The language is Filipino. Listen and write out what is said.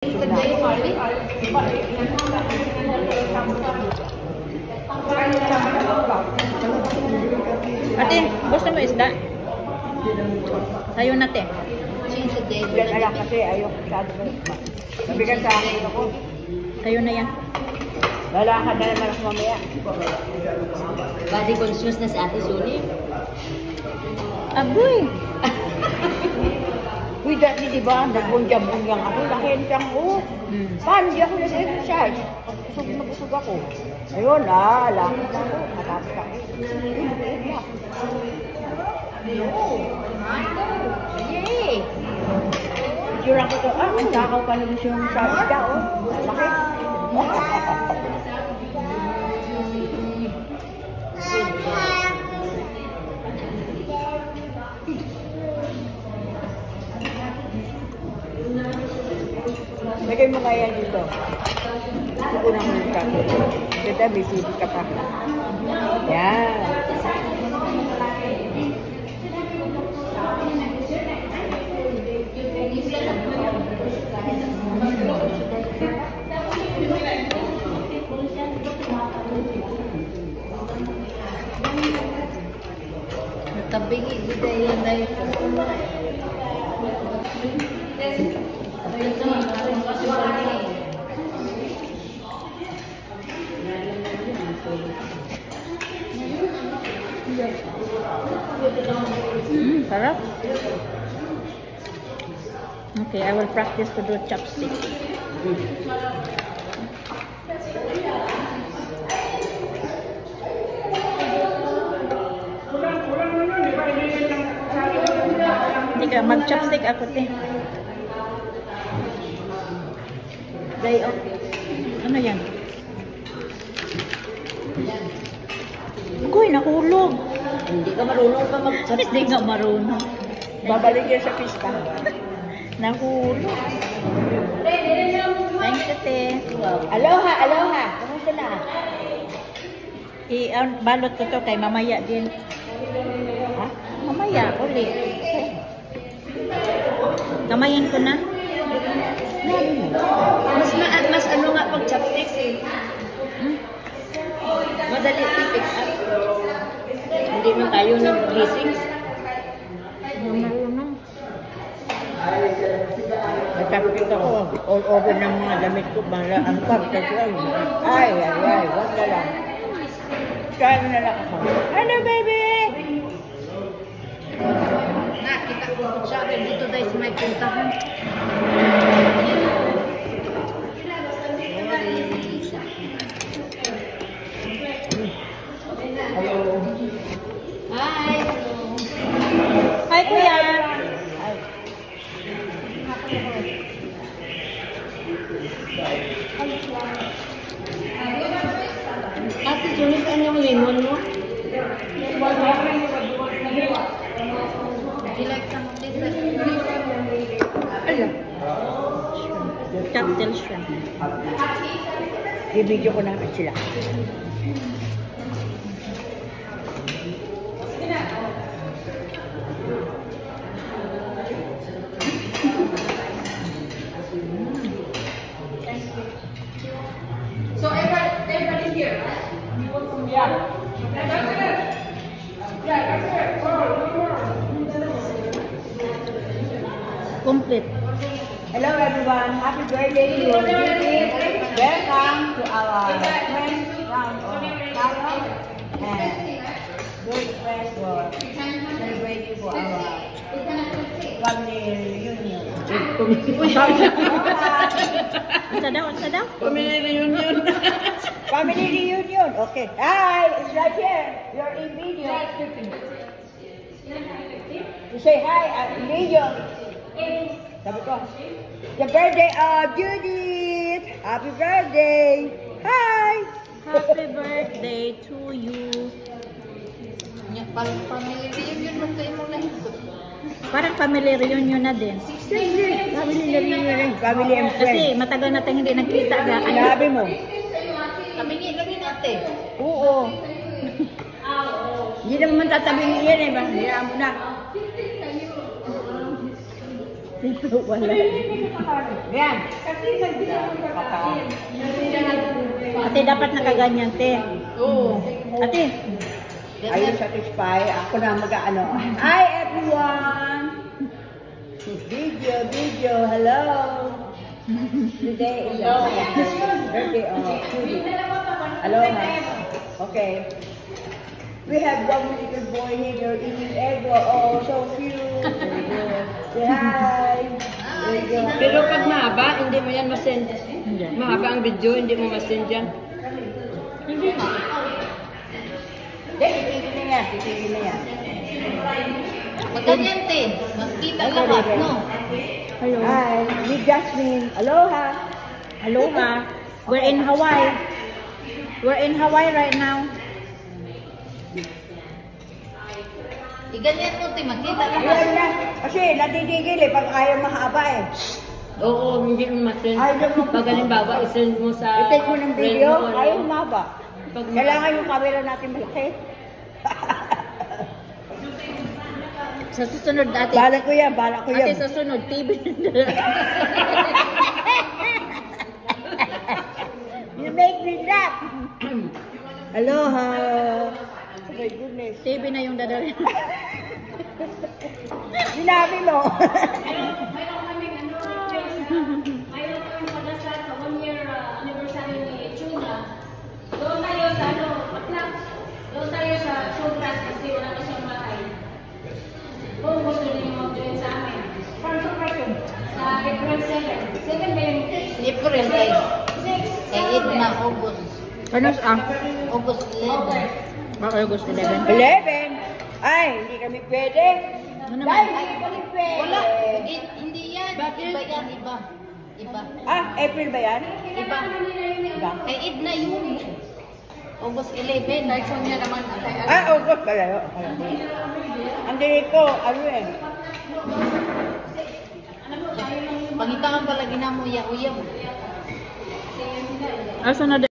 Ate, gusto mo isda? Sayo natin. Alam kasi ayoko masyado ba. Sabi ka sa akin ako. Sayo na yan. Lalakad na naman ako mamaya. Body conscious na si Ate Suni. Aboy! Uy, dati diba, nagbunjang-bunjang ako, laking tiyang ko. Paano di ako nag-exercise? Busog na busog ako. Ayun, lakad na ako, matapos ako. Yay! Picture ako to, ang takaw pa naman yung sa isda, oh. Laki. Lagay mo nga yan dito. Ito ko nang hulka. Kita, may sibig ka pa. Yan. Tabingi kita yan dahil Sarap. Okay, I will practice to do chopstick. Hindi ka, mag-chopstick ako, te. Day, oh. Ano yan? Agoy, nahulog. hindi ka marunong pa mag-chat. Hindi nga marunong. Babalik yan sa pista. Nahulog. Thank you, te. Aloha, aloha. Kamusta na? Balot ko to kay mamaya din. Ha? Mamaya, uli. Kamayin ko na. Mas ano nga pag chopsticks eh. Madali i-pick up. Hindi man tayo nag-gising. Marunong. Natapik ako. All over ng mga damit ko. Bala, ang pagkas lang. Ay, wag na lang. Kaya na lang ako. Hello, baby! Na, kita ko siya. Dito tayo sa may puntahan. Hi! Hi, kuya. Ate Juni, saan yung lemon mo? Ano? Cocktail shrimp. I-video ko na sila. So everybody here, right? Yeah. Complete. Hello everyone, happy birthday to you. Welcome to our friends round of Carol and good friends for celebrating for our family reunion. Isa daw? Family reunion. Family reunion. Okay. Hi, it's right here. You're in video. You say hi, video. Sabi ko, the birthday of Judith. Happy birthday. Hi. Happy birthday to you. Parang family reunion man kayo mo lang. Parang family reunion na din. Siyempre, family reunion. Family and Kasi friends. matagal na tayong hindi nagkita. Sabi mo. Tabingi lang yun ate. Oo. Hindi naman tatabingin yan eh. Hayaan mo na. Wala. Yan. Ate, dapat nakaganyan, te. Oo. Ate, Are you satisfied? Ako na mag-ano. Hi everyone! Video, hello! Today is the birthday of Judy. Hello, ha? Okay. We have one little boy here eating egg. Oh, so cute. Very good. Say hi. Very good. Pero pag mahaba, hindi mo yan masend. Mahaba ang video, hindi mo masend yan. Titigil na yan, titigil na yan. Ganyan, te. Mas kita lahat, no? hello. Hi, with Jasmine. Aloha. Aloha. We're in Hawaii. We're in Hawaii right now. Ganyan mo, te. Makita Ayan lahat. na. Kasi natitigil pag ayaw mahaba Oo, hindi mo masend. Ayaw mo. Pag halimbawa, isend mo sa I-take mo ng friend video, mo, ano. ayaw humaba. Pag Kailangan yung camera natin malaki. Sa susunod, ate. Bala ko yan, bala ko Ate, yan. sa sunod, TV. You make me laugh. Aloha. Oh my goodness. TV na yung dadalhin. Sinabi mo. Mayroon kaming pagdasal sa 1-year anniversary ni Chuna. Doon tayo sa Atlanta. Doon tayo sa Showgrass kasi wala na siyang bahay. Kung gusto niyo mag-join sa amin. Sa April 7. 7 ba yung April, ay. Kahit na August. Ano sa? August 11. Baka August 11. 11. Ay, hindi kami pwede. Ano Dahil naman? hindi kami pwede. Wala. Hindi yan. Iba yan, iba. Iba. Ah, April ba yan? Iba. Iba. Kay Ed na yun. August 11. Typhoon niya naman. Ah, August pala yun. Ang dili ko, ano eh. Pangitangan pala ginamo, yaw-yaw. Asa na